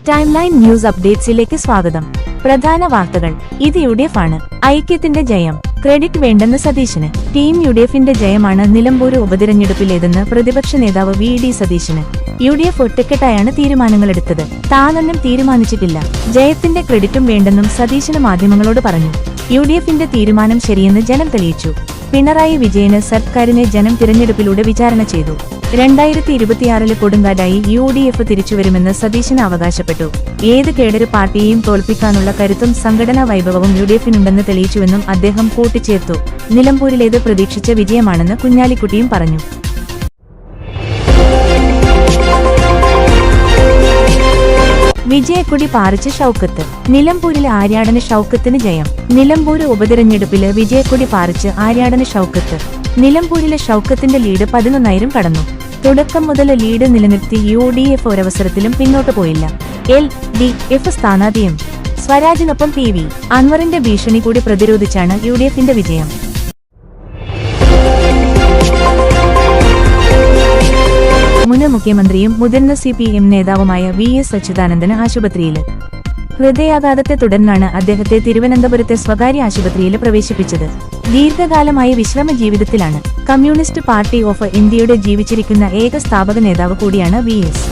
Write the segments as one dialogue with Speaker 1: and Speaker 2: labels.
Speaker 1: Time line news അപ്ഡേറ്റ്സിലേക്ക് സ്വാഗതം. പ്രധാന വാർത്തകൾ. ഇത് യുഡിഎഫ് ആണ്. ഐക്യത്തിന്റെ ജയം. ക്രെഡിറ്റ് വേണ്ടെന്ന് സതീശന്. ടീം യുഡിഎഫിന്റെ ജയമാണ് നിലമ്പൂര് ഉപതിരഞ്ഞെടുപ്പിലേതെന്ന് പ്രതിപക്ഷ നേതാവ് വി.ഡി. സതീശന്. യുഡിഎഫ് ഒറ്റക്കെട്ടായാണ് തീരുമാനങ്ങളെടുത്തത്. താനൊന്നും തീരുമാനിച്ചിട്ടില്ല. ജയത്തിന്റെ ക്രെഡിറ്റും വേണ്ടെന്നും സതീശന് മാധ്യമങ്ങളോട് പറഞ്ഞു. യുഡിഎഫിന്റെ തീരുമാനം ശരിയെന്ന് ജനം തെളിയിച്ചു. പിണറായി വിജയന് സർക്കാരിനെ ജനം തിരഞ്ഞെടുപ്പിലൂടെ വിചാരണ ചെയ്തു. 2026 കൊടുങ്കാറ്റായി യുഡിഎഫ് തിരിച്ചുവരുമെന്ന് സതീശന് അവകാശപ്പെട്ടു. ഏത് കേഡര് പാർട്ടിയെയും തോൽപ്പിക്കാനുള്ള കരുത്തും സംഘടനാ വൈഭവവും യുഡിഎഫിനുണ്ടെന്ന് തെളിയിച്ചുവെന്നും അദ്ദേഹം കൂട്ടിച്ചേർത്തു. നിലമ്പൂരിലേത് പ്രതീക്ഷിച്ച വിജയമാണെന്ന് കുഞ്ഞാലിക്കുട്ടിയും പറഞ്ഞു. വിജയക്കൊടി പാറിച്ച് ഷൗക്കത്ത്. നിലമ്പൂരിലെ ആര്യാടന് ഷൗക്കത്തിന് ജയം. നിലമ്പൂര് ഉപതിരഞ്ഞെടുപ്പില് വിജയക്കൊടി പാറിച്ച് ആര്യാടന് ഷൗക്കത്ത്. നിലമ്പൂരിലെ ഷൗക്കത്തിന്റെ ലീഡ് 11,000 കടന്നു. തുടക്കം മുതൽ ലീഡ് നിലനിർത്തി യുഡിഎഫ് ഒരവസരത്തിലും പിന്നോട്ട് പോയില്ല. എൽ.ഡി.എഫ് സ്ഥാനാർത്ഥി എം. സ്വരാജിനൊപ്പം പി.വി. അൻവറിന്റെ ഭീഷണി കൂടി പ്രതിരോധിച്ചാണ് യുഡിഎഫിന്റെ വിജയം. മുൻ മുഖ്യമന്ത്രിയും മുതിർന്ന സിപിഎം നേതാവുമായ വി.എസ്. അച്യുതാനന്ദന് ആശുപത്രിയിൽ. ഹൃദയാഘാതത്തെ തുടർന്നാണ് അദ്ദേഹത്തെ തിരുവനന്തപുരത്തെ സ്വകാര്യ ആശുപത്രിയിൽ പ്രവേശിപ്പിച്ചത്. ദീർഘകാലമായി വിശ്രമ ജീവിതത്തിലാണ്. കമ്മ്യൂണിസ്റ്റ് പാർട്ടി ഓഫ് ഇന്ത്യയുടെ ജീവിച്ചിരിക്കുന്ന ഏക സ്ഥാപക നേതാവ് കൂടിയാണ് വി.എസ്.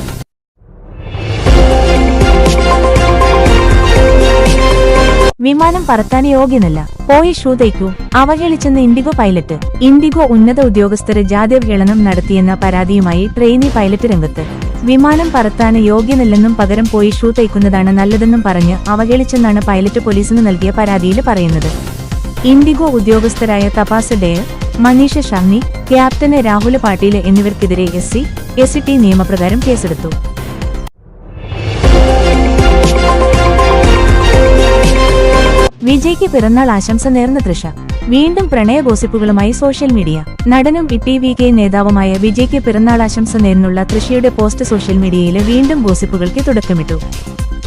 Speaker 1: വിമാനം പറത്താൻ യോഗ്യനല്ല. പോയി ഷൂ തയ്ക്കൂ. അവഹേളിച്ചെന്ന് ഇൻഡിഗോ പൈലറ്റ്. ഇൻഡിഗോ ഉന്നത ഉദ്യോഗസ്ഥര് ജാത്യവഹേളനം നടത്തിയെന്ന പരാതിയുമായി ട്രെയിനി പൈലറ്റ് രംഗത്ത്. വിമാനം പറത്താൻ യോഗ്യനല്ലെന്നും പകരം പോയി ഷൂ തയ്ക്കുന്നതാണ് നല്ലതെന്നും പറഞ്ഞ് അവഹേളിച്ചെന്നാണ് പൈലറ്റ് പോലീസിന് നൽകിയ പരാതിയിൽ പറയുന്നത്. ഇൻഡിഗോ ഉദ്യോഗസ്ഥരായ തപാസ് ഡേയർ, മനീഷ ഷാഹ്നി, ക്യാപ്റ്റന് രാഹുൽ പാട്ടീൽ എന്നിവർക്കെതിരെ എസ്.സി.ടി നിയമപ്രകാരം കേസെടുത്തു. വിജയ്ക്ക് പിറന്നാൾ ആശംസ നേർന്ന തൃഷ. വീണ്ടും പ്രണയ ഗോസിപ്പുകളുമായി സോഷ്യൽ മീഡിയ. നടനും ഇ.ടി.വി.കെ നേതാവുമായ വിജയ്ക്ക് പിറന്നാൾ ആശംസ നേർന്നുള്ള തൃഷയുടെ പോസ്റ്റ് സോഷ്യൽ മീഡിയയിൽ വീണ്ടും ഗോസിപ്പുകൾക്ക് തുടക്കമിട്ടു.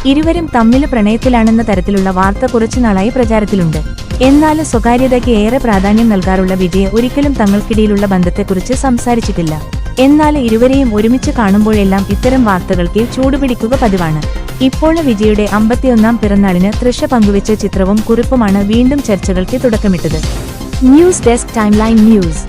Speaker 1: ഇരുവരും തമ്മിൽ പ്രണയത്തിലാണെന്ന തരത്തിലുള്ള വാർത്ത കുറച്ചുനാളായി പ്രചാരത്തിലുണ്ട്. എന്നാൽ സ്വകാര്യതയ്ക്ക് ഏറെ പ്രാധാന്യം നൽകാറുള്ള വിജയ് ഒരിക്കലും തങ്ങൾക്കിടയിലുള്ള ബന്ധത്തെക്കുറിച്ച് സംസാരിച്ചിട്ടില്ല. എന്നാൽ ഇരുവരെയും ഒരുമിച്ച് കാണുമ്പോഴെല്ലാം ഇത്തരം വാർത്തകൾക്ക് ചൂടുപിടിക്കുക പതിവാണ്. ഇപ്പോൾ വിജയുടെ 51ാം പിറന്നാളിന് തൃഷ പങ്കുവെച്ച ചിത്രവും കുറിപ്പുമാണ് വീണ്ടും ചർച്ചകൾക്ക് തുടക്കമിട്ടത്. News desk timeline news.